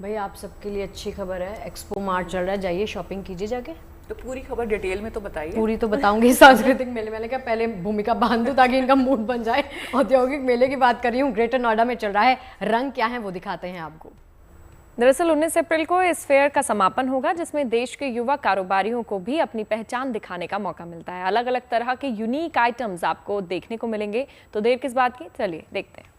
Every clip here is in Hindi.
भाई आप सबके लिए अच्छी खबर है, एक्सपो मार्ट चल रहा है, जाइए शॉपिंग कीजिए जाके। तो पूरी खबर डिटेल में तो बताइए। पूरी तो बताऊंगी। सांस्कृतिक मेले, मैंने कहा पहले भूमिका बांध दूं ताकि इनका मूड बन जाए। औद्योगिक मेले की बात कर रही हूँ, ग्रेटर नोएडा में चल रहा है। रंग क्या है वो दिखाते हैं आपको। दरअसल 19 अप्रैल को इस फेयर का समापन होगा, जिसमें देश के युवा कारोबारियों को भी अपनी पहचान दिखाने का मौका मिलता है। अलग अलग तरह के यूनिक आइटम्स आपको देखने को मिलेंगे। तो देर किस बात की, चलिए देखते हैं।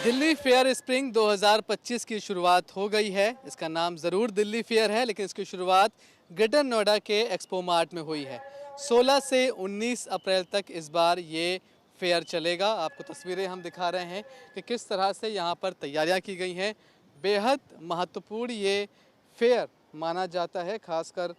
दिल्ली फेयर स्प्रिंग 2025 की शुरुआत हो गई है। इसका नाम ज़रूर दिल्ली फेयर है, लेकिन इसकी शुरुआत ग्रेटर नोएडा के एक्सपो मार्ट में हुई है। 16 से 19 अप्रैल तक इस बार ये फेयर चलेगा। आपको तस्वीरें हम दिखा रहे हैं कि किस तरह से यहाँ पर तैयारियाँ की गई हैं। बेहद महत्वपूर्ण ये फेयर माना जाता है, खासकर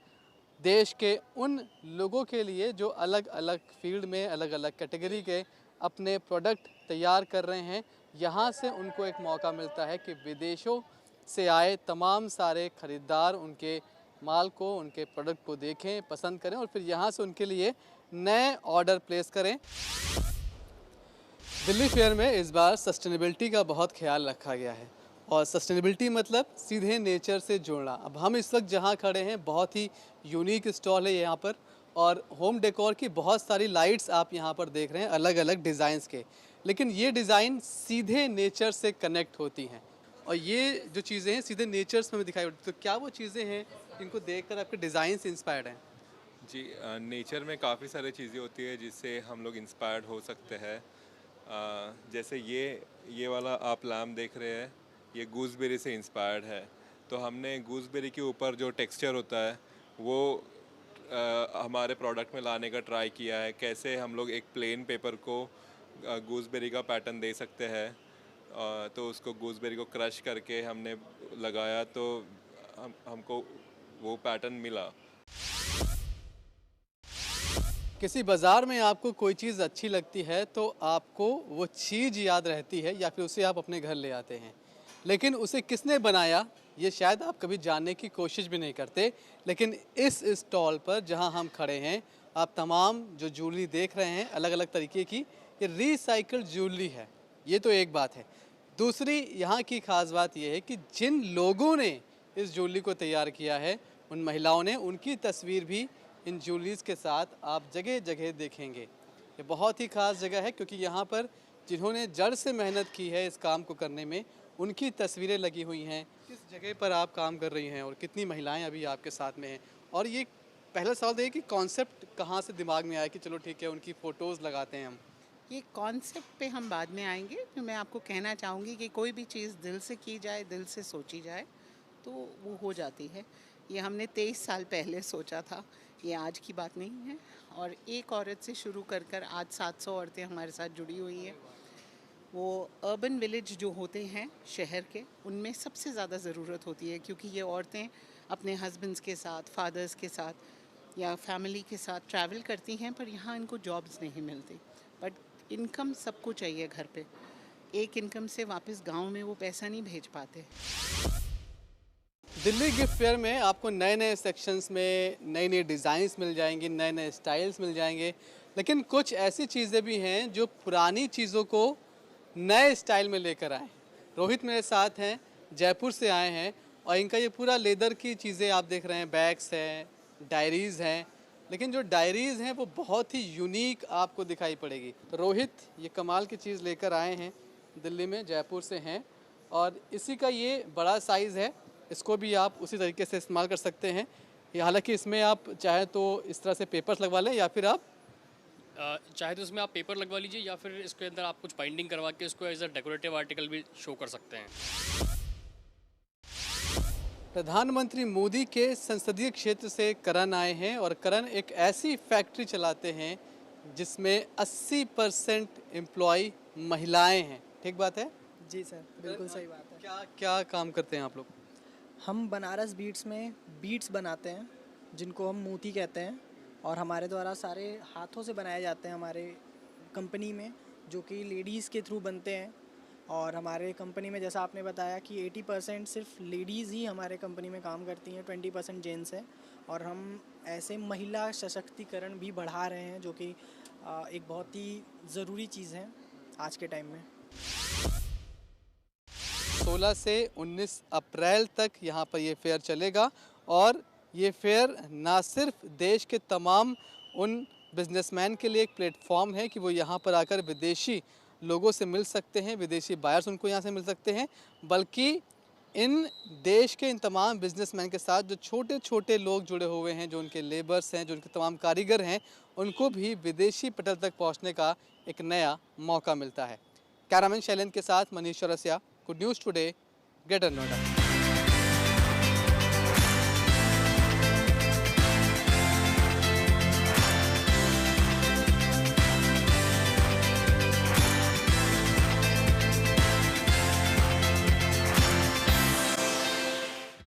देश के उन लोगों के लिए जो अलग अलग फील्ड में, अलग अलग कैटेगरी के अपने प्रोडक्ट तैयार कर रहे हैं। यहाँ से उनको एक मौका मिलता है कि विदेशों से आए तमाम सारे ख़रीदार उनके माल को, उनके प्रोडक्ट को देखें, पसंद करें और फिर यहाँ से उनके लिए नए ऑर्डर प्लेस करें। दिल्ली फेयर में इस बार सस्टेनेबिलिटी का बहुत ख्याल रखा गया है, और सस्टेनेबिलिटी मतलब सीधे नेचर से जोड़ना। अब हम इस वक्त जहाँ खड़े हैं, बहुत ही यूनिक स्टॉल है यहाँ पर, और होम डेकोर की बहुत सारी लाइट्स आप यहाँ पर देख रहे हैं, अलग अलग डिज़ाइंस के। लेकिन ये डिज़ाइन सीधे नेचर से कनेक्ट होती हैं, और ये जो चीज़ें हैं सीधे नेचर से हमें दिखाई पड़ती। तो क्या वो चीज़ें हैं जिनको देखकर आपके डिज़ाइन से इंस्पायर्ड हैं? जी, नेचर में काफ़ी सारी चीज़ें होती है जिससे हम लोग इंस्पायर्ड हो सकते हैं। जैसे ये वाला आप लैम्प देख रहे हैं, ये गूसबेरी से इंस्पायर्ड है। तो हमने गूसबेरी के ऊपर जो टेक्सचर होता है वो हमारे प्रोडक्ट में लाने का ट्राई किया है। कैसे हम लोग एक प्लेन पेपर को गूसबेरी का पैटर्न दे सकते हैं। तो उसको गूसबेरी को क्रश करके हमने लगाया, तो हमको वो पैटर्न मिला। किसी बाज़ार में आपको कोई चीज़ अच्छी लगती है तो आपको वो चीज़ याद रहती है, या फिर उसे आप अपने घर ले आते हैं। लेकिन उसे किसने बनाया ये शायद आप कभी जानने की कोशिश भी नहीं करते। लेकिन इस स्टॉल पर जहां हम खड़े हैं, आप तमाम जो ज्वेलरी देख रहे हैं अलग अलग तरीके की, ये रिसाइकल्ड ज्वेलरी है। ये तो एक बात है। दूसरी यहाँ की ख़ास बात यह है कि जिन लोगों ने इस ज्वेलरी को तैयार किया है, उन महिलाओं ने, उनकी तस्वीर भी इन ज्वेलरीज के साथ आप जगह जगह देखेंगे। ये बहुत ही ख़ास जगह है, क्योंकि यहाँ पर जिन्होंने जड़ से मेहनत की है इस काम को करने में, उनकी तस्वीरें लगी हुई हैं। किस जगह पर आप काम कर रही हैं और कितनी महिलाएं अभी आपके साथ में हैं? और ये पहला सवाल ये कि कॉन्सेप्ट कहाँ से दिमाग में आया कि चलो ठीक है उनकी फ़ोटोज़ लगाते हैं हम? ये कॉन्सेप्ट पे हम बाद में आएंगे। तो मैं आपको कहना चाहूँगी कि कोई भी चीज़ दिल से की जाए, दिल से सोची जाए, तो वो हो जाती है। ये हमने 23 साल पहले सोचा था, ये आज की बात नहीं है। और एक औरत से शुरू कर आज 700 औरतें हमारे साथ जुड़ी हुई हैं। वो अर्बन विलेज जो होते हैं शहर के, उनमें सबसे ज़्यादा ज़रूरत होती है, क्योंकि ये औरतें अपने हस्बैंड्स के साथ, फादर्स के साथ या फैमिली के साथ ट्रैवल करती हैं, पर यहाँ इनको जॉब्स नहीं मिलती। बट इनकम सबको चाहिए घर पे। एक इनकम से वापस गांव में वो पैसा नहीं भेज पाते। दिल्ली गिफ्ट फेयर में आपको नए नए सेक्शंस में नई नई डिज़ाइंस मिल जाएंगी, नए नए स्टाइल्स मिल जाएंगे। लेकिन कुछ ऐसी चीज़ें भी हैं जो पुरानी चीज़ों को नए स्टाइल में लेकर आए। रोहित मेरे साथ हैं, जयपुर से आए हैं, और इनका ये पूरा लेदर की चीज़ें आप देख रहे हैं, बैग्स हैं, डायरीज़ हैं। लेकिन जो डायरीज़ हैं वो बहुत ही यूनिक आपको दिखाई पड़ेगी। तो रोहित ये कमाल की चीज़ लेकर आए हैं, दिल्ली में, जयपुर से हैं, और इसी का ये बड़ा साइज़ है। इसको भी आप उसी तरीके से इस्तेमाल कर सकते हैं। हालांकि इसमें आप चाहे तो इस तरह से पेपर्स लगवा लें, या फिर आप चाहे तो इसमें आप पेपर लगवा लीजिए, या फिर इसके अंदर आप कुछ बाइंडिंग करवा के इसको एज अ डेकोरेटिव आर्टिकल भी शो कर सकते हैं। प्रधानमंत्री मोदी के संसदीय क्षेत्र से करण आए हैं, और करण एक ऐसी फैक्ट्री चलाते हैं जिसमें 80% एम्प्लॉय महिलाएं हैं। ठीक बात है? जी सर, बिल्कुल सही बात है। क्या क्या काम करते हैं आप लोग? हम बनारस बीट्स में बीट्स बनाते हैं जिनको हम मोती कहते हैं, और हमारे द्वारा सारे हाथों से बनाए जाते हैं हमारे कंपनी में, जो कि लेडीज़ के थ्रू बनते हैं। और हमारे कंपनी में जैसा आपने बताया कि 80% सिर्फ लेडीज़ ही हमारे कंपनी में काम करती हैं, 20% जेंट्स हैं। और हम ऐसे महिला सशक्तिकरण भी बढ़ा रहे हैं, जो कि एक बहुत ही ज़रूरी चीज़ है आज के टाइम में। 16 से 19 अप्रैल तक यहाँ पर ये फेयर चलेगा और ये फेयर ना सिर्फ देश के तमाम उन बिजनेसमैन के लिए एक प्लेटफॉर्म है कि वो यहाँ पर आकर विदेशी लोगों से मिल सकते हैं, विदेशी बायर्स उनको यहाँ से मिल सकते हैं, बल्कि इन देश के इन तमाम बिजनेसमैन के साथ जो छोटे छोटे लोग जुड़े हुए हैं, जो उनके लेबर्स हैं, जो उनके तमाम कारीगर हैं, उनको भी विदेशी पटल तक पहुँचने का एक नया मौका मिलता है। कैमरामैन शैलेंद्र के साथ Manish Chaurasia, good news today, greater Noida.